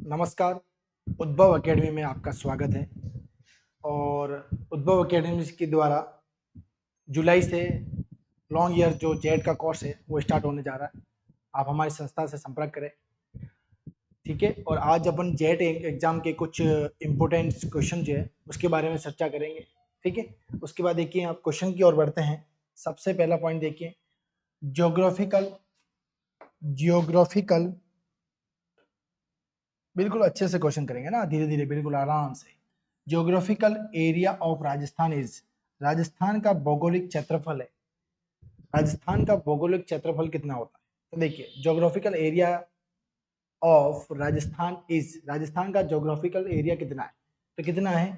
नमस्कार। उद्भव एकेडमी में आपका स्वागत है। और उद्भव एकेडमी के द्वारा जुलाई से लॉन्ग ईयर जो जेड का कोर्स है वो स्टार्ट होने जा रहा है। आप हमारी संस्था से संपर्क करें, ठीक है। और आज अपन जेड एग्जाम के कुछ इम्पोर्टेंट क्वेश्चन जो है उसके बारे में चर्चा करेंगे, ठीक है। उसके बाद देखिए आप क्वेश्चन की ओर बढ़ते हैं। सबसे पहला पॉइंट देखिए, जियोग्राफिकल जियोग्राफिकल बिल्कुल अच्छे से क्वेश्चन करेंगे ना, धीरे धीरे बिल्कुल आराम से। Geographical area of Rajasthan is, Rajasthan का भौगोलिक क्षेत्रफल है। राजस्थान का भौगोलिक क्षेत्रफल कितना होता है? तो देखिए, geographical area of Rajasthan is, Rajasthan का ज्योग्राफिकल एरिया कितना है? तो कितना है?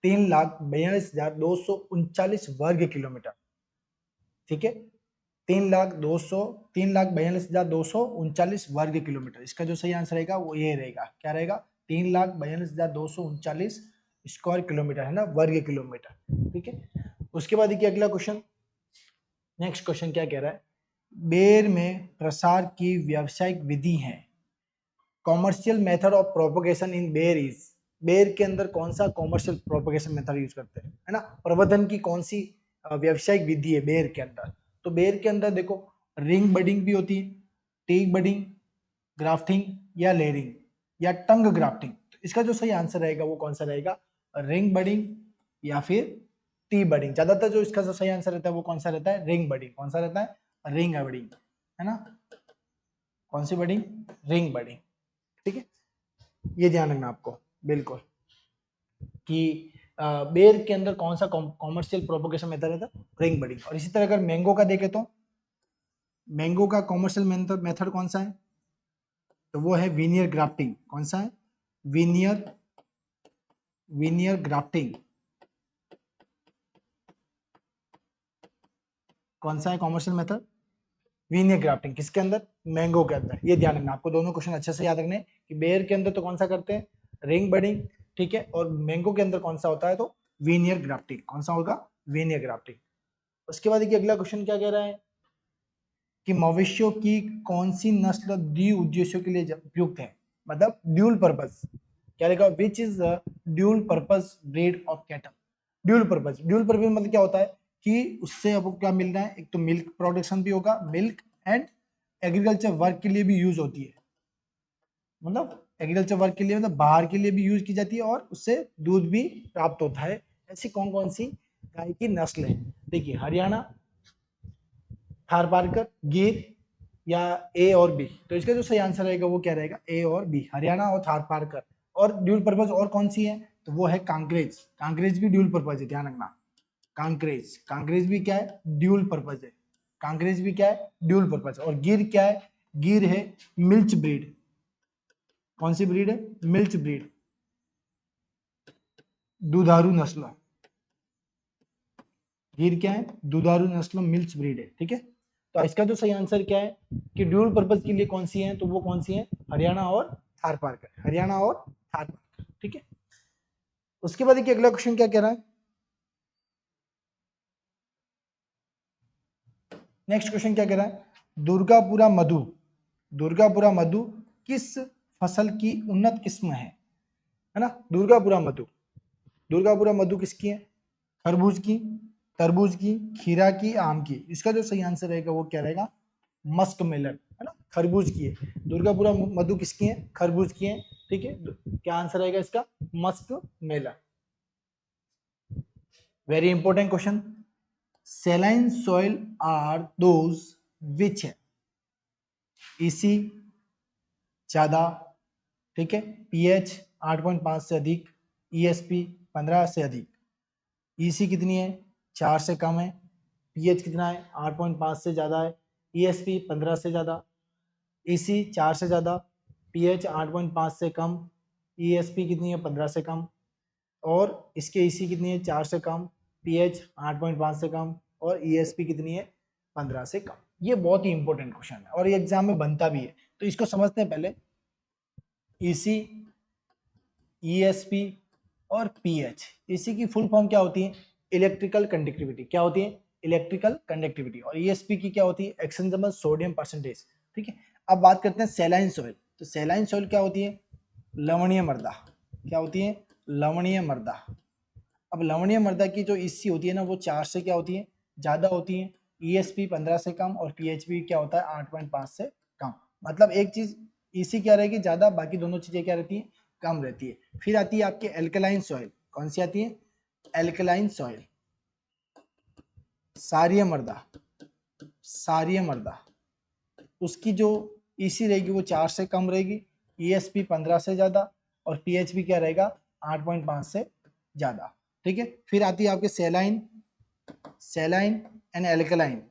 3,42,239 वर्ग किलोमीटर, ठीक है। 3,42,239 वर्ग किलोमीटर। इसका जो सही आंसर रहेगा वो ये रहेगा, क्या रहेगा? 3,42,239 स्क्वायर किलोमीटर है ना, वर्ग किलोमीटर, ठीक है। उसके बाद देखिए अगला क्वेश्चन, नेक्स्ट क्वेश्चन क्या कह रहा है? बेर में प्रसार की व्यावसायिक विधि है। कॉमर्शियल मेथड ऑफ प्रोपगेशन इन बेर इज, बेर के अंदर कौन सा कॉमर्शियल प्रोपगेशन मेथड यूज करते हैं, है ना? प्रवर्धन की कौन सी व्यावसायिक विधि है बेर के अंदर? तो बेर के अंदर देखो, रिंग बडिंग भी होती है, टीक बडिंग, ग्राफ्टिंग या लेयरिंग या टंग ग्राफ्टिंग। तो इसका जो सही आंसर रहेगा वो कौन सा रहेगा? रिंग बडिंग या फिर टी बडिंग। ज्यादातर जो इसका जो सही आंसर रहता है वो कौन सा रहता है? Ring budding. कौन सा रहता है? रिंग बडिंग, है ना। कौन सी बडिंग? रिंग बडिंग, ठीक है। ये ध्यान रखना आपको बिल्कुल कि बेर के अंदर कौन सा कॉमर्शियल प्रोपोगेशन मेथड रहता है? Ring budding. और इसी तरह अगर मैंगो का देखें तो मैंगो का कॉमर्शियल मेथड कौन सा है? तो वो है वीनियर ग्राफ्टिंग। कौन सा है? Veneer veneer grafting. कौन सा है कॉमर्शियल मेथड? Veneer grafting. किसके अंदर? मैंगो के अंदर। ये ध्यान रखना आपको, दोनों क्वेश्चन अच्छे से याद रखने कि बेर के अंदर तो कौन सा करते हैं? रिंग बडिंग, ठीक है। और मैंगो के अंदर कौन सा होता है? तो वीनियर ग्राफ्टिंग। कौन सा होगा? Veneer grafting. उसके बाद देखिए अगला क्वेश्चन क्या कह रहा है कि मवेशियों की कौन सी नस्ल द्विउद्देश्यों के लिए उपयुक्त है, मतलब ड्यूल पर्पस। क्या लिखा? Which is the dual purpose breed of cattle. Dual purpose मतलब क्या होता है कि उससे आपको क्या मिल रहा है? एक तो मिल्क प्रोडक्शन भी होगा, मिल्क एंड एग्रीकल्चर वर्क के लिए भी यूज होती है, मतलब एग्रीकल्चर वर्क के लिए, मतलब बाहर के लिए भी यूज की जाती है और उससे दूध भी प्राप्त होता है। ऐसी कौन कौन सी गाय की नस्ल है? देखिए, हरियाणा, थारपारकर, गिर या ए और बी। तो इसका जो सही आंसर रहेगा वो क्या रहेगा? ए और बी, हरियाणा और थारपारकर। और ड्यूल पर्पज और कौन सी है? तो वो है कांकरेज। कांकरेज भी ड्यूल पर्पज है, ध्यान रखना। कांकरेज, कांकरेज भी क्या है? ड्यूल पर्पज है। कांकरेज भी क्या है? Dual purpose. और गिर क्या है? गिर है मिल्च ब्रीड। कौन सी ब्रीड है? मिल्च ब्रीड, दुधारू नस्ल। गिर क्या है? दुधारू नस्ल, मिल्च ब्रीड है, ठीक है। तो इसका जो सही आंसर क्या है कि ड्यूल पर्पज के लिए कौन सी है? तो वो कौन सी है? हरियाणा और थारपारकर, हरियाणा और थारपारकर, ठीक है। उसके बाद देखिए अगला क्वेश्चन क्या कह रहा है। नेक्स्ट क्वेश्चन क्या कह रहा है? दुर्गापुरा मधु, दुर्गापुरा मधु किस फसल की उन्नत किस्म है ना? दुर्गापुरा मधु, दुर्गापुरा मधु किसकी है? खरबूज की, तरबूज की, खीरा की, आम की। इसका जो सही आंसर रहेगा वो क्या रहेगा? मस्क मेलन, है ना, खरबूज की है। दुर्गापुरा मधु किसकी है? खरबूज की है, ठीक है। क्या आंसर रहेगा इसका? Musk melon. Very important question, saline soil are those which है? इसी ज्यादा, ठीक है, पीएच 8.5 से अधिक, ईएसपी 15 से अधिक। ईसी कितनी है? 4 से कम है। पीएच कितना है? 8.5 से ज्यादा है। ईएसपी 15 से ज्यादा। ईसी 4 से ज्यादा, पीएच 8.5 से कम, ईएसपी कितनी है? 15 से कम। और इसके ईसी कितनी है? 4 से कम, पीएच 8.5 से कम, और ईएसपी कितनी है? 15 से कम। ये बहुत ही इंपॉर्टेंट क्वेश्चन है और ये एग्जाम में बनता भी है, तो इसको समझते हैं पहले। ईसी, ईएसपी और पीएच। ईसी की फुल फॉर्म क्या होती है? Electrical conductivity. क्या होती है? Electrical conductivity. और ईएसपी की क्या होती है? एक्सचेंजेबल सोडियम परसेंटेज, ठीक है। अब बात करते हैं सेलाइन सॉइल। तो सेलाइन सॉइल क्या होती है? लवणीय मृदा। क्या होती है? लवणीय मृदा। अब लवणीय मृदा की जो ईसी होती है ना वो 4 से क्या होती है? ज्यादा होती है। ईएसपी 15 से कम और पीएचपी क्या होता है? 8.5 से कम। मतलब एक चीज ईसी क्या रहेगी? ज्यादा, बाकी दोनों चीजें क्या रहती है? कम रहती है। फिर आती है आपकी एल्कलाइन सॉइल। कौन सी आती है? Alkaline soil. सारीय मृदा। सारीय मृदा, उसकी जो ईसी रहेगी वो 4 से कम रहेगी, ईएसपी 15 से ज्यादा और पीएचपी क्या रहेगा? 8.5 से ज्यादा। ठीक है। फिर आती है आपके सेलाइन। सेलाइन एंड एल्कलाइन।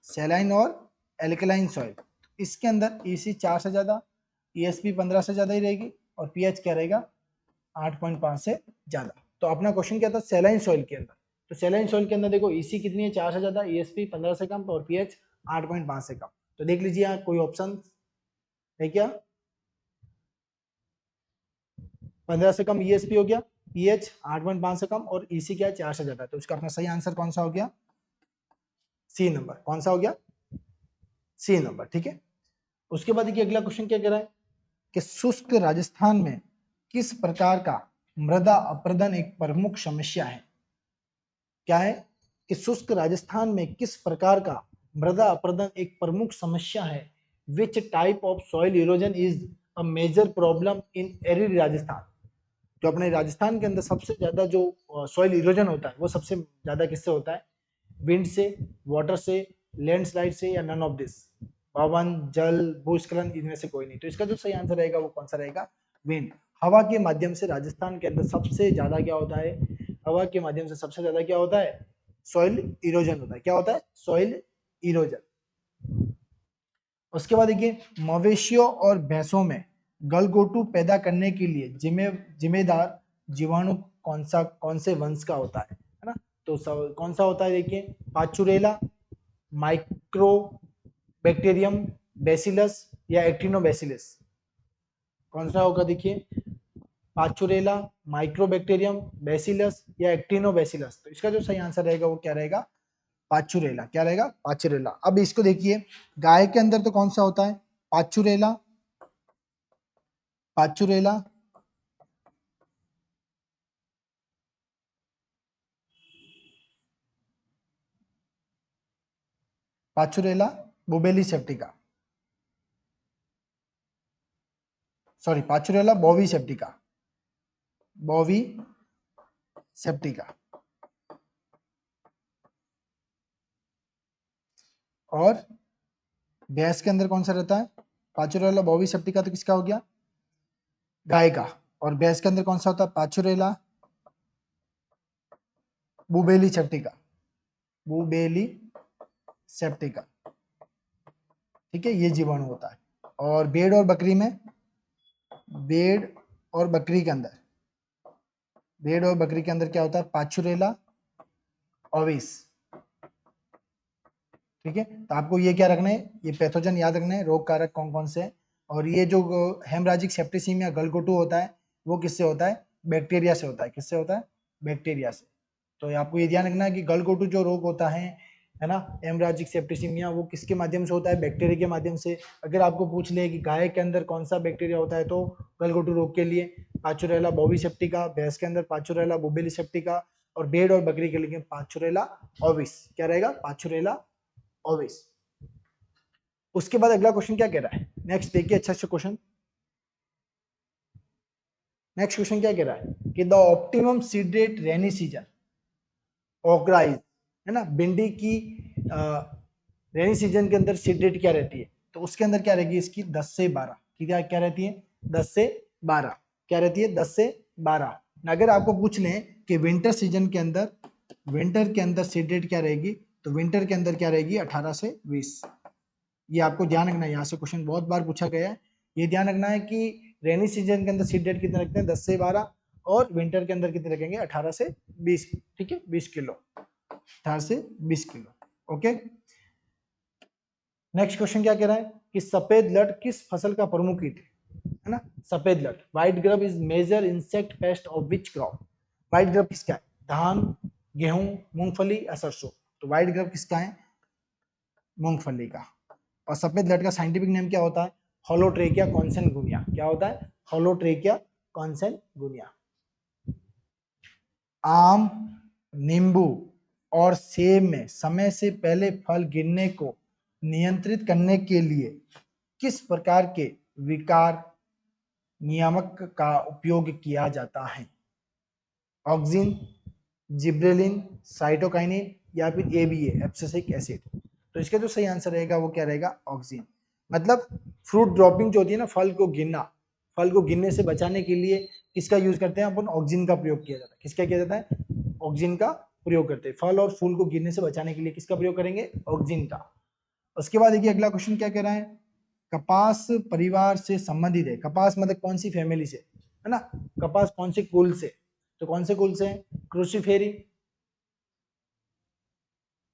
सेलाइन और एल्कलाइन सॉइल। इसके अंदर ईसी 4 से ज्यादा, ईएसपी 15 से ज्यादा ही रहेगी और पीएच क्या रहेगा? 8.5 से ज्यादा। तो अपना क्वेश्चन क्या था? सेलाइन सॉइल के अंदर। तो सेलाइन सॉइल के अंदर देखो ईसी कितनी है? 4 से ज्यादा, ईएसपी 15 से कम और पीएच 8.5 से कम। तो देख लीजिए यहाँ कोई ऑप्शन है क्या? 15 से कम ईएसपी हो गया, पीएच 8.5 से कम और ईसी क्या है? 4 से ज्यादा। तो इसका अपना सही आंसर कौन सा हो गया? C number. कौन सा हो गया? C number. ठीक है। उसके बाद देखिए अगला क्वेश्चन क्या कह रहा है कि शुष्क राजस्थान में किस प्रकार का मृदा अपरदन एक प्रमुख समस्या है? क्या है कि शुष्क राजस्थान में किस प्रकार का मृदा अपरदन एक प्रमुख समस्या है? Which type of soil erosion is a major problem in arid Rajasthan? जो अपने राजस्थान के अंदर सबसे ज्यादा जो सॉइल इरोजन होता है वो सबसे ज्यादा किससे होता है? विंड से, वाटर से, लैंडस्लाइड से या नन ऑफ दिस? पवन, जल, भूस्खलन, इनमें से कोई नहीं। तो इसका जो सही आंसर रहेगा वो कौन सा रहेगा? विंड। हवा के माध्यम से राजस्थान के अंदर सबसे ज्यादा क्या होता है? हवा के माध्यम से सबसे ज्यादा क्या होता है? सॉइल इरोजन होता है। क्या होता है? Soil erosion. उसके बाद देखिए मवेशियों और भैंसों में गलगोटू पैदा करने के लिए जिम्मेदार जीवाणु कौन से वंश का होता है ना? तो कौन सा होता है? देखिए पाचुरेला, माइक्रो बैक्टीरियम, बेसिलस या एक्टिनोबैसिलस। कौन सा होगा? देखिए पाचुरेला, माइक्रोबैक्टीरियम, बेसिलस या एक्टिनोबैसिलस। तो इसका जो सही आंसर रहेगा वो क्या रहेगा? पाचुरेला। क्या रहेगा? पाचुरेला। अब इसको देखिए गाय के अंदर तो कौन सा होता है? पाचुरेला। पाचुरेला, पाचुरेला बुबेली सेप्टिका, सॉरी पाचुरेला बोवी सेप्टिका, बोवी सेप्टिका। और भैंस के अंदर कौन सा रहता है? पाचुरेला बोवी सेप्टिका तो किसका हो गया? गाय का। और भैंस के अंदर कौन सा होता है? पाचुरेला बुबेली सेप्टिका, बुबेली सेप्टिका। ठीक है, ये जीवाणु होता है। और भेड़ और बकरी में, भेड़ और बकरी के अंदर, भेड़ और बकरी के अंदर क्या होता है? पाचुरेला ओविस। ठीक है, तो आपको ये क्या रखना है? ये पैथोजन याद रखना है, रोग कारक कौन कौन से हैं। और ये जो हेमराजिक सेप्टिसीमिया गलघोटू होता है वो किससे होता है? बैक्टीरिया से होता है। किससे होता है? बैक्टीरिया से। तो आपको ये ध्यान रखना है कि गलघोटू जो रोग होता है ना, हेमराजिक सेप्टिसीमिया, वो किसके माध्यम से होता है? बैक्टीरिया के माध्यम से। अगर आपको पूछ ले कि गाय के अंदर कौन सा बैक्टीरिया होता है तो गलघोटू रोग के लिए पाचुरेला बोवी सेप्टिका, भैंस के अंदर पाचुरेला बुबेली सेप्टिका और भेड़ और बकरी के लिए पाचुरेला ओविस। क्या रहेगा? पाचुरेला ओविस। उसके बाद अगला क्वेश्चन क्या कह रहा है? नेक्स्ट देखिए अच्छा से क्वेश्चन। नेक्स्ट क्वेश्चन क्या कह रहा है कि the optimum seed rate rainy season okra is, है ना, भिंडी की रेनी सीजन के अंदर सीड रेट क्या रहती है? तो उसके अंदर क्या रहेगी इसकी? 10 से 12 की। क्या रहती है? 10 से 12। क्या रहती है? 10 से 12। अगर आपको पूछ लें कि विंटर सीजन के अंदर, विंटर के अंदर सीड रेट क्या रहेगी, तो विंटर के अंदर क्या रहेगी? 18 से 20। ये आपको ध्यान रखना है, यहाँ से क्वेश्चन बहुत बार पूछा गया है। ये ध्यान रखना है कि रेनी सीजन के अंदर सीड रेट कितने रखते हैं? 10 से 12। और विंटर के अंदर कितने रखेंगे? 18 से 20। ठीक है, 20 किलो, 18 से 20 किलो। ओके। नेक्स्ट क्वेश्चन क्या कह रहा है कि सफेद लट किस फसल का प्रमुख कीट है ना? सफेद लट, white grub is major insect pest of which crop? White grub किसका है? धान, गेहूं, मूंगफली या सरसों? तो व्हाइट ग्रब किसका है? मूंगफली का। और सफेद लट का साइंटिफिक नेम क्या होता है? होलोट्रेकिया कॉन्सेनगुनिया। क्या होता है? होलोट्रेकिया कॉन्सेंगुनिया। आम, नींबू और सेब में समय से पहले फल गिरने को नियंत्रित करने के लिए किस प्रकार के विकार नियामक का उपयोग किया जाता है? ऑक्सिन, जिब्रेलिन, साइटोकाइनिन या फिर एबीए एब्सिसिक एसिड। तो इसका जो सही आंसर रहेगा वो क्या रहेगा? ऑक्सिन। मतलब फ्रूट ड्रॉपिंग जो होती है ना, फल को गिरना, फल को गिरने से बचाने के लिए किसका यूज करते हैं अपन? ऑक्सिन का प्रयोग किया जाता है। किसका किया जाता है? ऑक्सिन का प्रयोग करते हैं। फल और फूल को गिरने से बचाने के लिए किसका प्रयोग करेंगे? ऑक्सिन का। उसके बाद देखिए अगला क्वेश्चन क्या कह रहा है, कपास परिवार से संबंधित है। कपास मतलब कौन सी फैमिली से, है ना? कपास कौन से कुल से? तो कौन से कुल से? क्रूसिफेरी,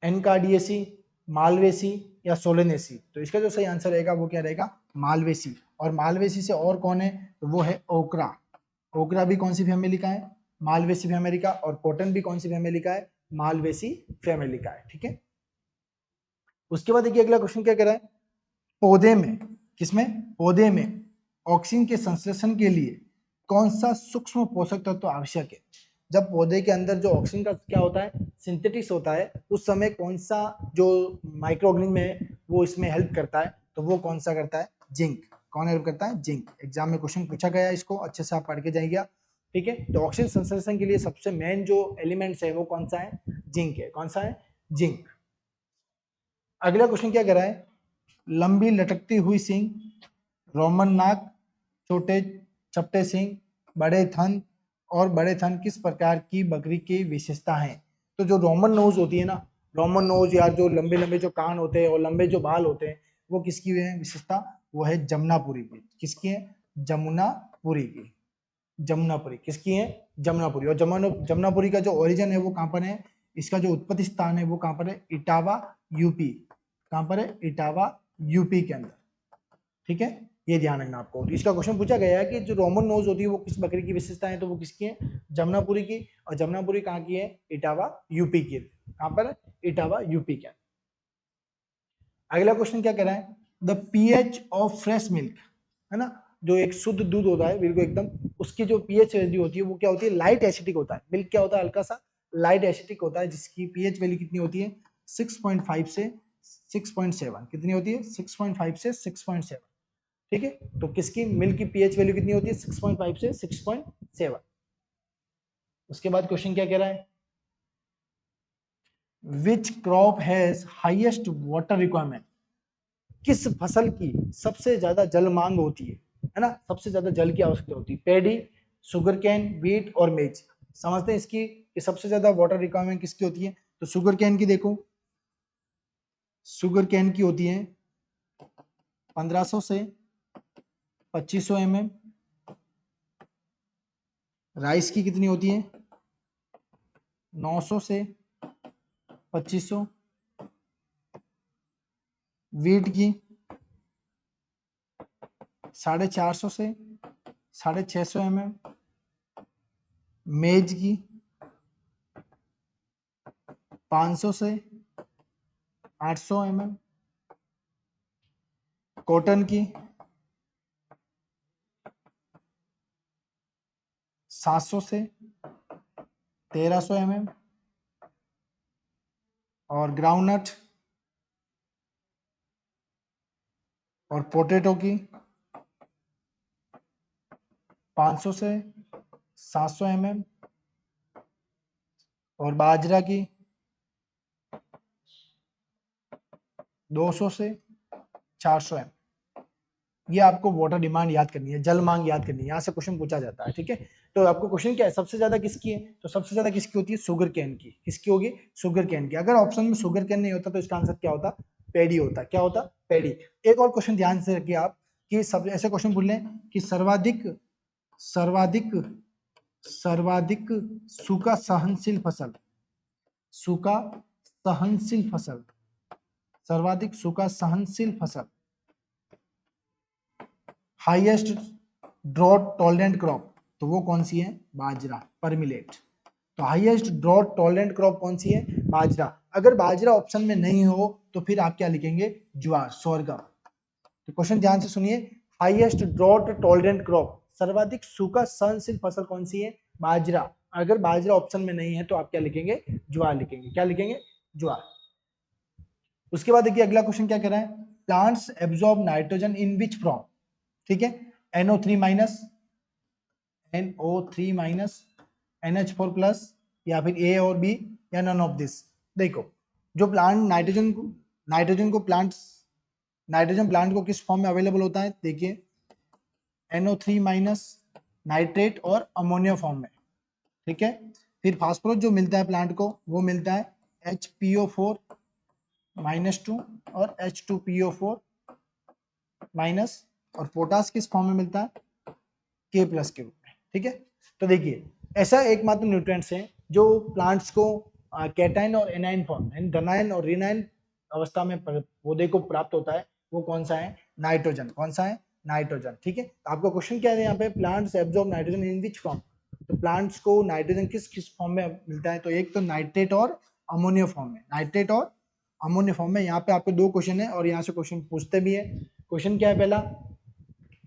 एनकार्डियेसी, मालवेसी या सोलेनेसी। तो इसका जो सही आंसर रहेगा वो क्या रहेगा? मालवेसी। और मालवेसी से और कौन है? तो वो है ओकरा। ओकरा भी कौन सी फैमिली का है? मालवेसी फैमिली का। और कॉटन भी कौन सी फैमिली का है? मालवेसी फैमिली का है। ठीक है। उसके बाद देखिए अगला क्वेश्चन क्या कह रहा है, पौधे में, किसमें? पौधे में ऑक्सीजन के संश्लेषण के लिए कौन सा सूक्ष्म पोषक तत्व आवश्यक है? जब पौधे के अंदर जो ऑक्सीजन का क्या होता है, सिंथेटिक्स होता है, उस समय कौन सा जो माइक्रो ऑर्गेनिज्म है वो इसमें हेल्प करता है? तो वो कौन सा करता है? जिंक। कौन हेल्प करता है? जिंक। एग्जाम में क्वेश्चन पूछा गया है, इसको अच्छे से आप पढ़ के जाइएगा। ठीक है। तो ऑक्सीजन संश्लेषण के लिए सबसे मेन जो एलिमेंट्स है वो कौन सा है? जिंक है। कौन सा है? जिंक। अगला क्वेश्चन क्या कर रहा है, लंबी लटकती हुई सींग, रोमन नाक, छोटे चपटे सींग, बड़े थन और बड़े थन किस प्रकार की बकरी की विशेषता है? तो जो रोमन नोज होती है ना, रोमन नोज या जो लंबे लंबे जो कान होते हैं और लंबे जो बाल होते हैं, वो किसकी है विशेषता? वो है जमुनापुरी की। किसकी है? जमुनापुरी की। जमुनापुरी किसकी है? जमुनापुरी। और जमुनापुरी का जो ओरिजिन है वो कहाँ पर है? इसका जो उत्पत्ति स्थान है वो कहाँ पर है? इटावा यूपी। कहाँ पर है? इटावा यूपी के अंदर। ठीक है, ये ध्यान रखना आपको। इसका क्वेश्चन पूछा गया है कि जो रोमन नोज होती है वो किस बकरी की विशेषता है? तो वो किसकी है? जमुनापुरी की। और जमुनापुरी कहाँ की है? इटावा यूपी की। कहाँ पर? इटावा यूपी के। अगला क्वेश्चन क्या कह रहा है, the pH of fresh milk, है ना, जो एक शुद्ध दूध होता है बिल्कुल एकदम, उसकी जो पीएच वैल्यू होती है वो क्या होती है? लाइट एसिडिक होता है। मिल्क क्या होता है? हल्का सा लाइट एसिडिक होता है, जिसकी पीएच वैल्यू कितनी होती है? 6.5 से 6.7। कितनी होती है? 6.5 से 6.7। ठीक है। तो किसकी मिल्क की पीएच वैल्यू कितनी होती है? 6.5 से 6.7। उसके बाद क्वेश्चन क्या कह रहा है, which crop has highest water requirement? किस फसल की सबसे ज्यादा जल मांग होती है ना, सबसे ज्यादा जल की आवश्यकता होती है? पेडी, शुगर कैन, व्हीट और मेज। समझते हैं इसकी कि सबसे ज्यादा वाटर रिक्वायरमेंट किसकी होती है? तो शुगर कैन की देखो, शुगर कैन की होती है 1500 से 2500 mm। राइस की कितनी होती है? 900 से 2500। वीट की 450 से 650 mm। मेज की 500 से 800 mm। कॉटन की 700 से 1300 mm। और ग्राउंडनट और पोटैटो की 500 से 700 mm। और बाजरा की 200 से 400 mm। ये आपको वाटर डिमांड याद करनी है, जल मांग याद करनी है, यहाँ से क्वेश्चन पूछा जाता है। ठीक है। तो आपको क्वेश्चन क्या है, सबसे ज्यादा किसकी है? तो सबसे ज्यादा किसकी होती है? शुगर कैन की। किसकी होगी? शुगर कैन की। अगर ऑप्शन में शुगर कैन नहीं होता तो इसका आंसर क्या होता? पेडी होता। क्या होता? पेडी। एक और क्वेश्चन ध्यान से रखिए आप, कि सब ऐसे क्वेश्चन पूछ लें कि सर्वाधिक सर्वाधिक सर्वाधिक सूखा सहनशील फसल, सूखा सहनशील फसल, सर्वाधिक सूखा सहनशील फसल, हाईएस्ट ड्रॉट टॉलरेंट क्रॉप, तो वो कौन सी है? बाजरा, परमिलेट। तो हाईएस्ट ड्रॉट टॉलरेंट क्रॉप कौन सी है? बाजरा। अगर बाजरा ऑप्शन में नहीं हो तो फिर आप क्या लिखेंगे? ज्वार, सोरगम। तो क्वेश्चन ध्यान से सुनिए, हाईएस्ट ड्रॉट टॉलरेंट क्रॉप सर्वाधिक सूखा सहनशील फसल कौन सी है? बाजरा। अगर बाजरा ऑप्शन में नहीं है तो आप क्या लिखेंगे? ज्वार लिखेंगे। क्या लिखेंगे? ज्वार। उसके बाद देखिए अगला क्वेश्चन क्या कह रहा है, plants absorb nitrogen in which form? ठीक है, NO3 minus, NO3 minus, NH4 plus, या फिर ए और बी, या नन ऑफ दिस। देखो जो प्लांट नाइट्रोजन प्लांट को किस फॉर्म में अवेलेबल होता है? देखिए NO3 माइनस, नाइट्रेट और अमोनिया फॉर्म में। ठीक है, फिर फास्फोरस जो मिलता है प्लांट को वो मिलता है HPO4 -2 और H2PO4 माइनस, और पोटास किस फॉर्म में मिलता है? K प्लस के रूप में। ठीक है, तो देखिए ऐसा एकमात्र न्यूट्रिएंट्स है जो प्लांट्स को कैटाइन और एनाइन फॉर्म, धनायन और ऋणायन अवस्था में पौधे को प्राप्त होता है। वो कौन सा है? नाइट्रोजन। कौन सा है? नाइट्रोजन। ठीक है, आपका क्वेश्चन क्या है यहाँ पे, plants absorb nitrogen in which form? तो प्लांट्स को नाइट्रोजन किस किस फॉर्म में मिलता है? तो एक तो नाइट्रेट और अमोनिया फॉर्म में, नाइट्रेट और अमोनिया फॉर्म में। यहाँ पे आपके दो क्वेश्चन है और यहाँ से क्वेश्चन पूछते भी है। क्वेश्चन क्या है पहला,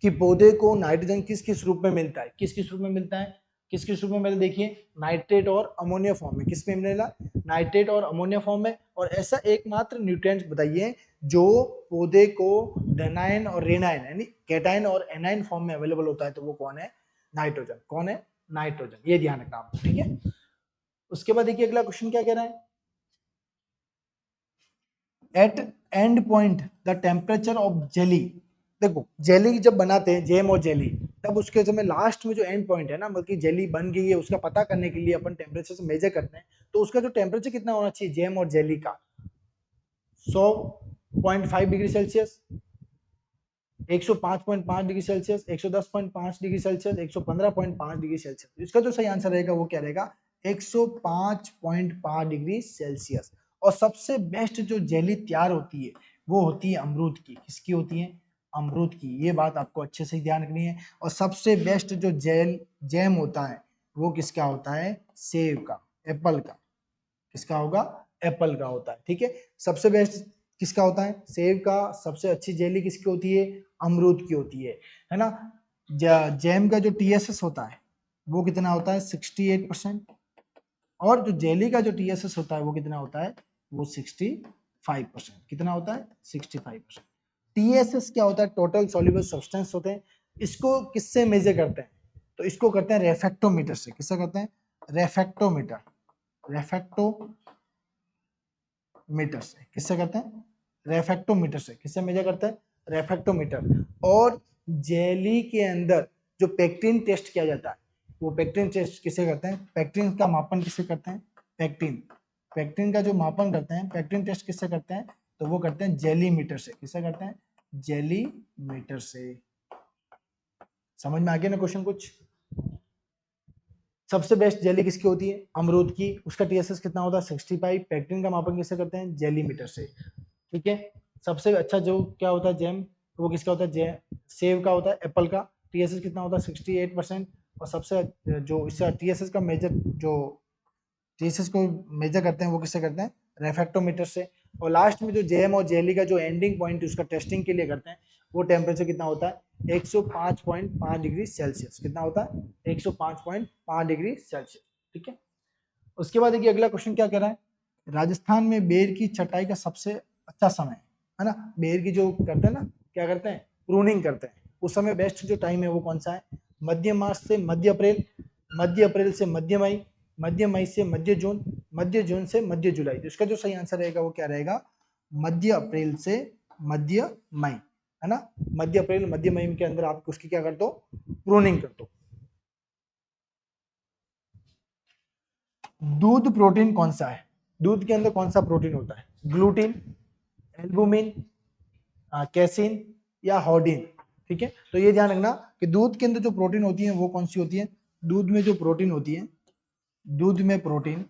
कि पौधे को नाइट्रोजन किस किस रूप में मिलता है? किस किस रूप में मिलता है? किस किस रूप में मिलता है? देखिए नाइट्रेट और अमोनिया फॉर्म में। किस में मिलेगा? नाइट्रेट और अमोनिया फॉर्म में। और ऐसा एकमात्र न्यूट्रिएंट्स बताइए जो पौधे को धनायन और ऋणायन यानी कैटायन और एनायन फॉर्म में अवेलेबल होता है, तो वो कौन है? नाइट्रोजन। कौन है? नाइट्रोजन। ये ध्यान रखना आपको। ठीक है, उसके बाद देखिए अगला क्वेश्चन क्या कह रहा है, at end point the temperature of jelly. देखो जेली जब बनाते हैं, जेम और जेली, तब उसके समय लास्ट में जो एंड पॉइंट है ना, मतलब कि जेली बन गई है उसका पता करने के लिए अपन टेम्परेचर से मेजर करते हैं। तो उसका जो टेम्परेचर कितना होना चाहिए जेम और जेली का? 100.5 degree Celsius, 105.5 degree Celsius, 110.5 degree Celsius, 115.5 degree Celsius. इसका जो सही आंसर रहेगा वो क्या रहेगा? 105.5 डिग्री सेल्सियस। और सबसे बेस्ट जो जेली तैयार होती है वो होती है अमरूद की। किसकी होती है? अमरूद की। ये बात आपको अच्छे से ध्यान रखनी है। और सबसे बेस्ट जो जैम होता है वो किसका होता है? सेब का, एप्पल का। किसका होगा? एप्पल का होता है। ठीक है, सबसे बेस्ट किसका होता है? सेब का। सबसे अच्छी जेली किसकी होती है? अमरूद की होती है ना। जैम का जो TSS होता है वो कितना होता है? 68%। और जो जेली का जो TSS होता है वो कितना होता है? वो 65%। कितना होता है? 65%। TSS क्या होता है? टोटल सॉल्युबल सब्सटेंस होते हैं। इसको किससे मेजर करते हैं? तो इसको करते हैं रेफ्रेक्टोमीटर से। किससे करते हैं? रेफ्रेक्टोमीटर। रेफ्रेक्टोमीटर से। किससे करते हैं? रेफ्रेक्टोमीटर से। किससे मेजर करते हैं? रेफ्रेक्टोमीटर। और जेली के अंदर जो पेक्टिन टेस्ट किया जाता है वो पेक्टिन टेस्ट किसे करते हैं? पेक्टिन का मापन किसे करते हैं? पेक्टिन। पेक्टिन का जो मापन करते हैं, पेक्टिन टेस्ट किससे करते हैं? तो वो करते हैं जेली मीटर से। किससे करते हैं? जेली मीटर से। समझ में आ गया ना क्वेश्चन कुछ? सबसे बेस्ट जेली किसकी होती है? अमरूद की। उसका TSS कितना होता है? 65। पेक्टिन का मापन किससे करते हैं? जेली मीटर से। ठीक है, सबसे अच्छा जो क्या होता है जैम, वो किसका होता है? सेब का होता है, एप्पल का। TSS कितना होता है? 68%। और सबसे जो इसका TSS का मेजर, जो TSS को मेजर करते हैं वो किससे करते हैं? रेफ्रेक्टोमीटर से। और लास्ट में जो जेम और जेली का जो एंडिंग पॉइंट उसका टेस्टिंग के लिए करते हैं वो टेम्परेचर कितना होता है? 105.5 डिग्री सेल्सियस। कितना होता है? 105.5 डिग्री सेल्सियस। ठीक है, उसके बाद देखिए अगला क्वेश्चन क्या कह रहा है, राजस्थान में बेर की छटाई का सबसे अच्छा समय है ना। बेर की जो करते हैं ना, क्या करते हैं? प्रूनिंग करते हैं। उस समय बेस्ट जो टाइम है वो कौन सा है? मध्य मार्च से मध्य अप्रैल, मध्य अप्रैल से मध्य मई, मध्य मई से मध्य जून, मध्य जून से मध्य जुलाई। तो इसका जो सही आंसर रहेगा वो क्या रहेगा? मध्य अप्रैल से मध्य मई, है ना। मध्य अप्रैल मध्य मई के अंदर आप उसकी क्या कर दो? प्रूनिंग कर दो। दूध प्रोटीन कौन सा है? दूध के अंदर कौन सा प्रोटीन होता है? ग्लूटीन, एल्बुमिन, कैसीन, या होर्डिन। ठीक है, तो ये ध्यान रखना कि दूध के अंदर जो प्रोटीन होती है वो कौन सी होती है? दूध में जो प्रोटीन होती है, दूध में प्रोटीन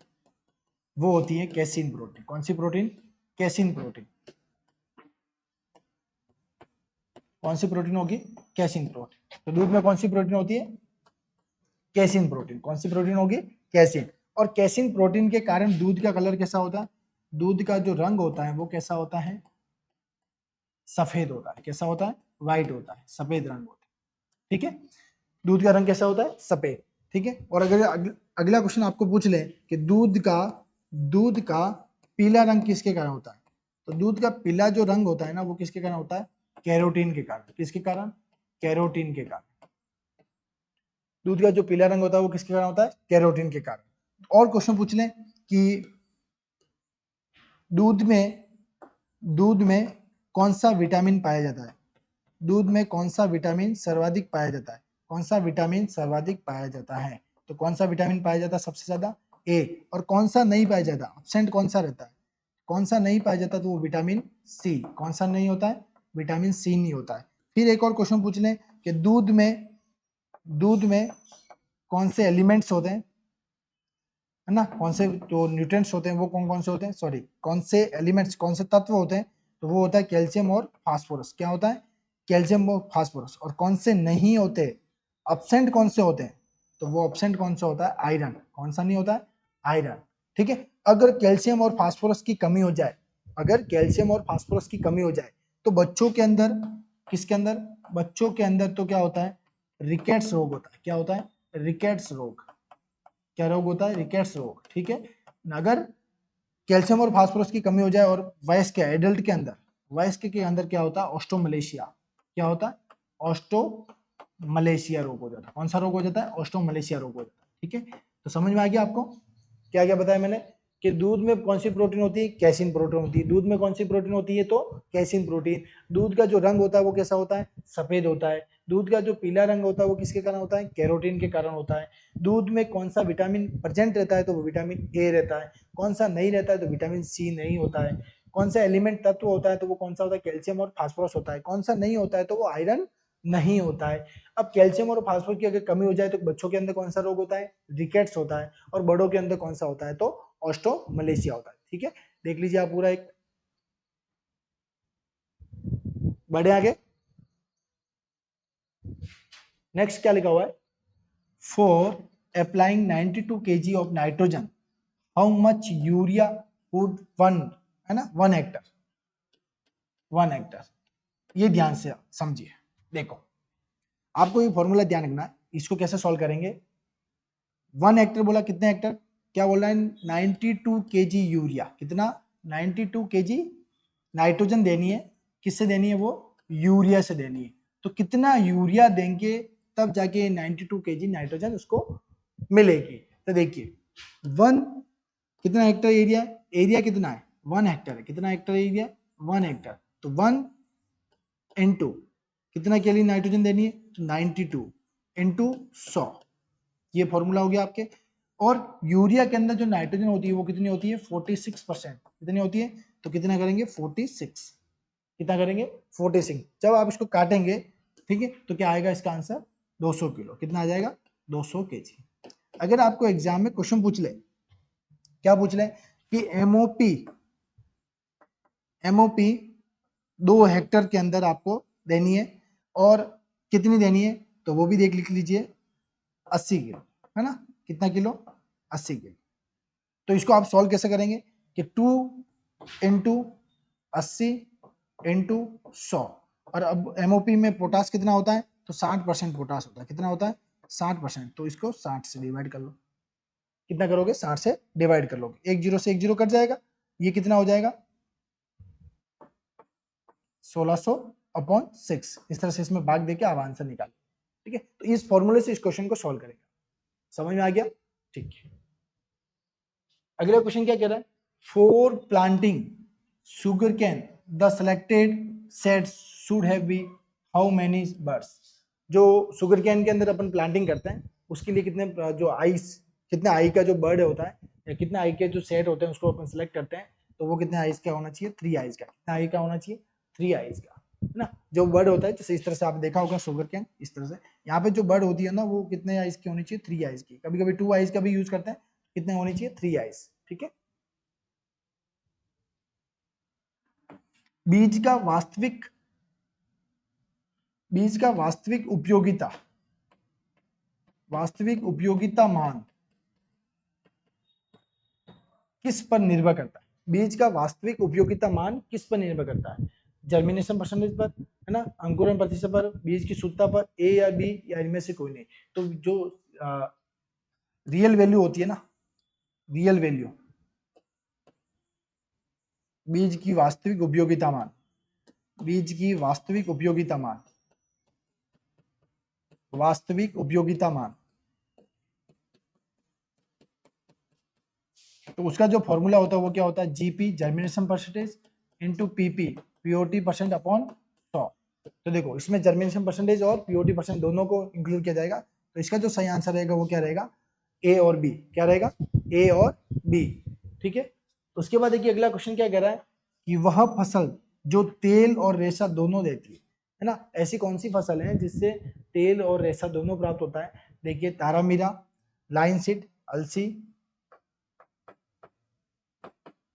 वो होती है कैसीन प्रोटीन। कौन सी प्रोटीन? Casein protein. कौन सी प्रोटीन होगी? Casein protein. तो दूध में कौन सी प्रोटीन होती है? Casein protein. कौन सी प्रोटीन होगी? कैसीन। और कैसीन प्रोटीन के कारण दूध का कलर कैसा होता है? दूध का जो रंग होता है वो कैसा होता है? सफेद होता है। कैसा होता है? व्हाइट होता है, सफेद रंग होता है। ठीक है, दूध का रंग कैसा होता है? सफेद। ठीक है, और अगर अगला क्वेश्चन आपको पूछ ले कि दूध का पीला रंग किसके कारण होता है, तो दूध का पीला जो रंग होता है ना, वो किसके कारण होता है? कैरोटीन के कारण। किसके कारण? कैरोटीन के कारण। दूध का जो पीला रंग होता है वो किसके कारण होता है? कैरोटीन के कारण। और क्वेश्चन पूछ लें कि दूध में कौन सा विटामिन पाया जाता है? दूध में कौन सा विटामिन सर्वाधिक पाया जाता है? कौन सा विटामिन सर्वाधिक पाया जाता है? तो कौन सा विटामिन पाया जाता है सबसे ज्यादा? ए। और कौन सा नहीं पाया जाता? एब्सेंट कौन सा रहता है? कौन सा नहीं पाया जाता? तो वो विटामिन सी। कौन सा नहीं होता है? विटामिन सी नहीं होता है। फिर एक और क्वेश्चन पूछ लें कि दूध में कौन से एलिमेंट्स होते हैं, है ना, कौन से जो न्यूट्रिएंट्स होते हैं वो कौन कौन से होते हैं, सॉरी कौन से एलिमेंट्स, कौन से तत्व होते हैं, तो वो होता है कैल्शियम और फास्फोरस। क्या होता है? कैल्शियम और फास्फोरस। और कौन से नहीं होते, एब्सेंट कौन से होते हैं, तो वो एब्सेंट कौन सा होता है? आयरन। कौन सा नहीं होता है? आयरन। ठीक है, अगर कैल्शियम और फास्फोरस की कमी हो जाए, अगर कैल्शियम और फास्फोरस की कमी हो जाए तो बच्चों के अंदर, किसके अंदर? बच्चों के अंदर तो क्या होता है? रिकेट्स रोग होता है। क्या होता है? रिकेट्स रोग। क्या रोग होता है? रिकेट्स रोग। ठीक है, अगर कैल्शियम और फास्फोरस की कमी हो जाए और वयस्क एडल्ट के अंदर, वयस्क के अंदर क्या होता है? ऑस्टोमलेशिया। क्या होता है? ऑस्टोमलेशिया रोग हो जाता है। कौन सा रोग हो जाता है? ऑस्टोमलेशिया रोग हो जाता है। ठीक है, तो समझ में आ गया आपको क्या क्या बताया मैंने कि दूध में कौन सी प्रोटीन होती है? कैसीन प्रोटीन होती है। दूध में कौन सी प्रोटीन होती है? तो कैसीन प्रोटीन। दूध का जो रंग होता है वो कैसा होता है? सफेद होता है। दूध का जो पीला रंग होता है वो किसके कारण होता है? कैरोटीन के कारण होता है। दूध में कौन सा विटामिन प्रेजेंट रहता है? तो वो विटामिन ए रहता है। कौन सा नहीं रहता है? तो विटामिन सी नहीं होता है। कौन सा एलिमेंट तत्व होता है? तो वो कौन सा होता है? कैल्शियम और फास्फोरस होता है। कौन सा नहीं होता है? तो वो आयरन नहीं होता है। अब कैल्शियम और फास्फोरस की अगर कमी हो जाए तो बच्चों के अंदर कौन सा रोग होता है? रिकेट्स होता है। और बड़ों के अंदर कौन सा होता है? तो ऑस्टोमलेशिया होता है। ठीक है, देख लीजिए आप पूरा एक। बढ़े आगे। नेक्स्ट क्या लिखा हुआ है? For applying 92 kg of nitrogen how much urea would one, है ना, 1 हेक्टर, 1 हेक्टर। ये ध्यान से समझिए। देखो, आपको ये फॉर्मूला ध्यान रखना है। इसको कैसे सॉल्व करेंगे? 1 हेक्टर बोला, कितने हेक्टर? क्या बोल रहा है? 92 kg यूरिया। कितना? 92 kg नाइट्रोजन देनी है। किससे देनी है? वो यूरिया से देनी है। तो कितना यूरिया देंगे तब जाके 92 kg नाइट्रोजन उसको मिलेगी? तो देखिए, वन, कितना हेक्टर एरिया है? एरिया कितना है? 1 हेक्टर है। कितना हेक्टर एरिया? 1 हेक्टर। तो 1 इंटू कितना के लिए नाइट्रोजन देनी है? तो 92 इंटू 100। ये फॉर्मूला हो गया आपके। और यूरिया के अंदर जो नाइट्रोजन होती है वो कितनी होती है? 46%। कितनी होती है? तो कितना करेंगे? 46। कितना करेंगे? 46। जब आप इसको काटेंगे, ठीक है, तो क्या आएगा इसका आंसर? 200 किलो। कितना आ जाएगा? 200 केजी। अगर आपको एग्जाम में क्वेश्चन पूछ ले, क्या पूछ ले कि एमओपी 2 हेक्टर के अंदर आपको देनी है और कितनी देनी है, तो वो भी देख लिख लीजिए, 80 किलो, है ना। कितना किलो? 80 किलो। तो इसको आप सॉल्व कैसे करेंगे कि 2 इंटू 80 इंटू 100। और अब एमओपी में पोटास कितना होता है? तो 60% पोटास होता है। कितना होता है? 60%। तो इसको 60 से डिवाइड कर लो। कितना करोगे? 60 से डिवाइड कर लोगे। एक जीरो से एक जीरो कट जाएगा। ये कितना हो जाएगा? 1600/6। इस तरह से इसमें भाग देके आप आंसर निकालो। ठीक है, तो इस फॉर्मूले से इस क्वेश्चन को सॉल्व करेंगे। समझ में आ गया? ठीक है, अगला क्वेश्चन क्या कह रहा है? For planting sugar cane the selected set should have be how many birds. जो शुगर कैन के अंदर अपन प्लांटिंग करते हैं उसके लिए कितने जो आइस, कितने आई का जो बर्ड होता है या कितने आई के जो सेट होते हैं उसको अपन सिलेक्ट करते हैं, तो वो कितने आइस का होना चाहिए? 3 आइस का। कितना आई का होना चाहिए? 3 आइस का, है ना। जो बर्ड होता है जैसे इस तरह से आप देखा होगा शुगर कैन, इस तरह से यहाँ पे जो बर्ड होती है ना वो कितने आइस की होनी चाहिए? 3 आइस की। कभी कभी 2 आइस का भी यूज करते हैं। कितने होनी चाहिए? 3 आइस। ठीक है, बीज का वास्तविक बीज का वास्तविक उपयोगिता मान किस पर निर्भर करता है? बीज का वास्तविक उपयोगिता मान किस पर निर्भर करता है? जर्मिनेशन परसेंटेज पर, है ना, अंकुरण प्रतिशत पर, बीज की शुद्धता पर, ए या बी या इनमें से कोई नहीं। तो जो रियल वैल्यू होती है ना, रियल वैल्यू, बीज की वास्तविक उपयोगिता मान, बीज की वास्तविक उपयोगिता मान, वास्तविक उपयोगिता मान, तो उसका जो फॉर्मूला होता है वो क्या होता है, GP germination percentage into PP POT percent upon 100। तो देखो इसमें जर्मिनेशन परसेंटेज और पीओटी परसेंट दोनों को इंक्लूड किया जाएगा, तो इसका जो सही आंसर रहेगा वो क्या रहेगा, ए और बी। क्या रहेगा, ए और बी। ठीक है, तो उसके बाद देखिए अगला क्वेश्चन क्या कह रहा है कि वह फसल जो तेल और रेशा दोनों देती है ना, ऐसी कौन सी फसल है जिससे तेल और रेशा दोनों प्राप्त होता है। देखिए तारामीरा, लाइन सीड, अलसी,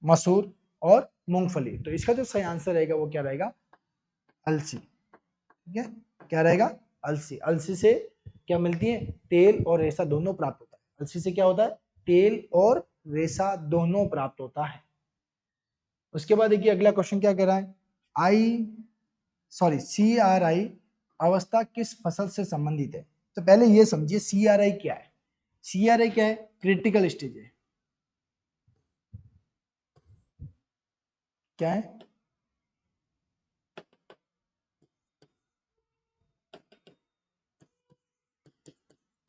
मसूर और मूंगफली। तो इसका जो सही आंसर रहेगा वो क्या रहेगा, अलसी। ठीक है, क्या रहेगा, अलसी। अलसी से क्या मिलती है, तेल और रेशा दोनों प्राप्त होता है। अलसी से क्या होता है, तेल और रेशा दोनों प्राप्त होता है। उसके बाद देखिए अगला क्वेश्चन क्या कह रहा है, CRI अवस्था किस फसल से संबंधित है। तो पहले ये समझिए CRI क्या है। CRI क्या है, क्रिटिकल स्टेज है। क्या है,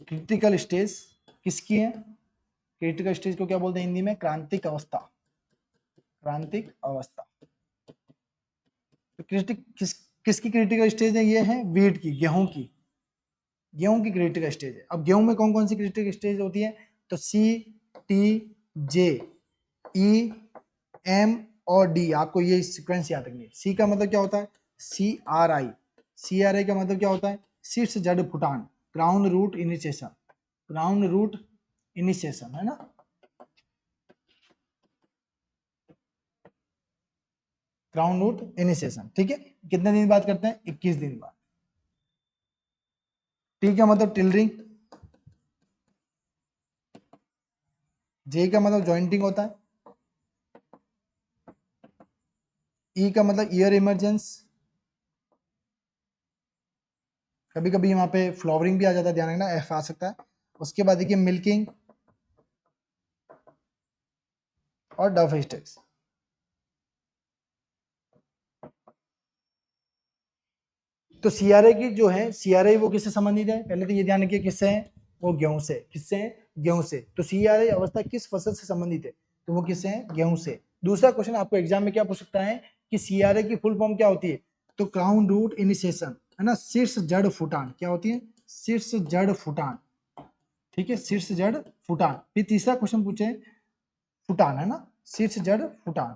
क्रिटिकल स्टेज किसकी है, क्रिटिकल स्टेज को क्या बोलते हैं हिंदी में, क्रांतिक अवस्था, क्रांतिक अवस्था। तो किसकी क्रिटिकल स्टेज है, ये है वीट की, गेहूं की, गेहूं की क्रिटिकल स्टेज है। अब गेहूं में कौन कौन सी क्रिटिकल स्टेज होती है, तो सी, टी, जे, ई, एम और डी। आपको ये सीक्वेंस याद रखनी है। सी का मतलब क्या होता है, CRI। CRI का मतलब क्या होता है, शीर्ष जड़ फुटान, ground root initiation, ground root initiation, है ना। ग्राउंड रूट इनिशिएशन, ठीक है। कितने दिन बाद करते हैं, 21 दिन बाद। टी का मतलब टिलरिंग, जे का मतलब जॉइंटिंग होता है, ई का मतलब ईयर इमरजेंस, कभी कभी वहां पे फ्लावरिंग भी आ जाता है, ध्यान रखना, एफ आ सकता है। उसके बाद देखिए मिल्किंग और डफ स्टेज। तो सीआरआई की जो है, सीआरआई वो किससे संबंधित है, पहले तो ये ध्यान रखिए किससे है, वो गेहूं से। किससे है, गेहूं से। तो सीआरआई अवस्था किस फसल से संबंधित है, तो वो किससे है, गेहूं से। दूसरा क्वेश्चन आपको एग्जाम में क्या पूछ सकता है कि सीआरआई की फुल फॉर्म क्या होती है, तो क्राउन रूट इनिशिएशन, है ना, शीर्ष जड़ फुटान। क्या होती है, शीर्ष जड़ फुटान। ठीक है, शीर्ष जड़ फुटान। फिर तीसरा क्वेश्चन पूछे, फुटान, है ना, शीर्ष जड़ फुटान।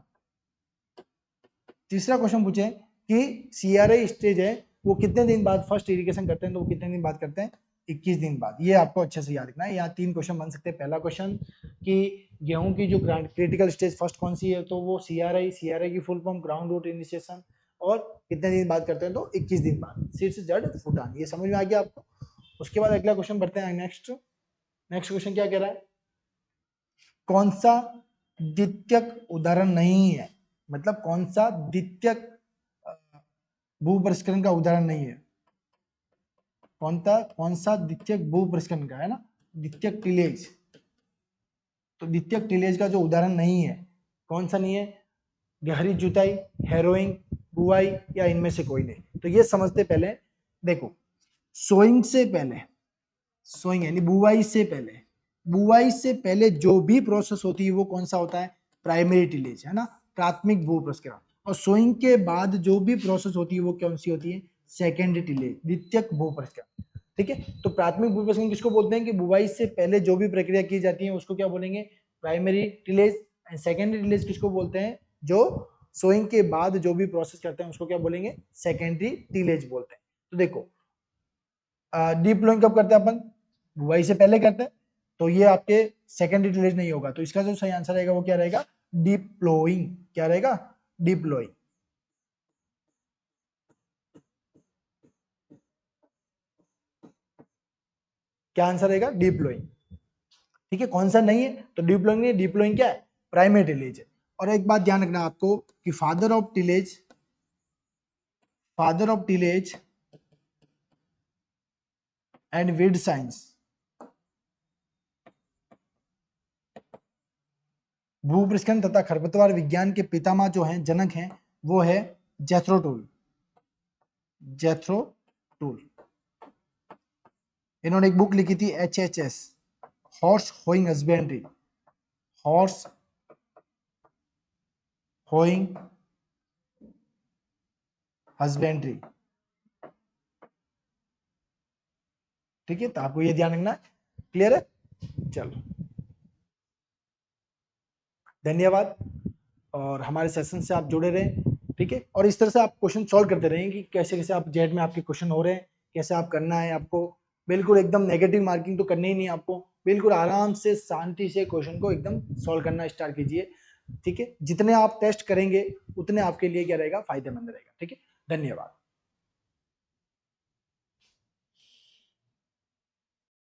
तीसरा क्वेश्चन पूछे कि सीआरआई स्टेज है वो कितने दिन बाद फर्स्ट इरिगेशन करते हैं, तो वो कितने दिन बाद करते हैं, 21 दिन बाद। ये आपको अच्छे से याद रखना है। यहाँ 3 क्वेश्चन बन सकते हैं। पहला क्वेश्चन कि गेहूं की जो क्रिटिकल स्टेज फर्स्ट कौन सी है, तो वो सीआरआई। सीआरआई की full form ground root initiation, और कितने दिन बाद करते हैं, तो 21 दिन बाद, शीर्ष जड़ फुटान। ये समझ में आ गया आपको। उसके बाद अगला क्वेश्चन बढ़ते हैं नेक्स्ट। नेक्स्ट क्वेश्चन क्या कह रहा है, कौन सा द्वितीयक उदाहरण नहीं है, मतलब कौन सा द्वितीयक भू परिष्करण का उदाहरण नहीं है। कौन सा द्वितीयक भू परिष्करण का, है ना, द्वितीयक टिलेज। तो द्वितीयक टिलेज का जो उदाहरण नहीं है, कौन सा नहीं है, गहरी जुताई, हैरोइंग, बुआई या इनमें से कोई नहीं। तो ये समझते पहले, देखो सोइंग से पहले, सोइंग यानी बुआई से पहले, बुआई से पहले जो भी प्रोसेस होती है वो कौन सा होता है, प्राइमरी टिलेज, है ना, प्राथमिक भू परिष्करण। और सोइंग के बाद जो भी प्रोसेस होती है वो कौन सी होती है, सेकेंडरी टिलेज, द्वितीयक भू परिष्करण। ठीक है, तो प्राथमिक भू परिष्करण किसको बोलते हैं कि बुआई से पहले जो भी प्रक्रिया की जाती है उसको क्या बोलेंगे, primary tillage. And secondary tillage किसको बोलते हैं, जो सोइंग के बाद जो भी प्रोसेस करते हैं उसको क्या बोलेंगे, सेकेंडरी टिलेज बोलते हैं। तो देखो डीप फ्लोइंग कब करते हैं अपन, बुआई से पहले करते हैं, तो ये आपके सेकेंडरी टिलेज नहीं होगा। तो इसका जो सही आंसर रहेगा वो क्या रहेगा, डीप फ्लोइंग। क्या रहेगा, डीप फ्लोइंग। क्या आंसर रहेगा, डीप फ्लोइंग। ठीक है, कौन सा नहीं है, तो डीप फ्लोइंग नहीं है। डीप फ्लोइंग क्या है, प्राइमरी टिलेज है। और एक बात ध्यान रखना आपको कि father of tillage, father of tillage and weed science, भूपृष्ठखंड तथा खरपतवार विज्ञान के पितामह जो हैं, जनक हैं, वो है जेथरो टूल। जेथरो टूल, इन्होंने एक बुक लिखी थी HHS, horse hoeing husbandry, horse hoeing husbandry. ठीक है, तो आपको ये ध्यान रखना। क्लियर है? चलो, धन्यवाद, और हमारे सेशन से आप जुड़े रहें। ठीक है, और इस तरह से आप क्वेश्चन सॉल्व करते रहें कि कैसे कैसे आप जेड में आपके क्वेश्चन हो रहे हैं, कैसे आप करना है आपको। बिल्कुल एकदम नेगेटिव मार्किंग तो करनी ही नहीं आपको, बिल्कुल आराम से शांति से क्वेश्चन को एकदम सॉल्व करना स्टार्ट कीजिए। ठीक है, जितने आप टेस्ट करेंगे उतने आपके लिए क्या रहेगा, फायदेमंद रहेगा। ठीक है, धन्यवाद।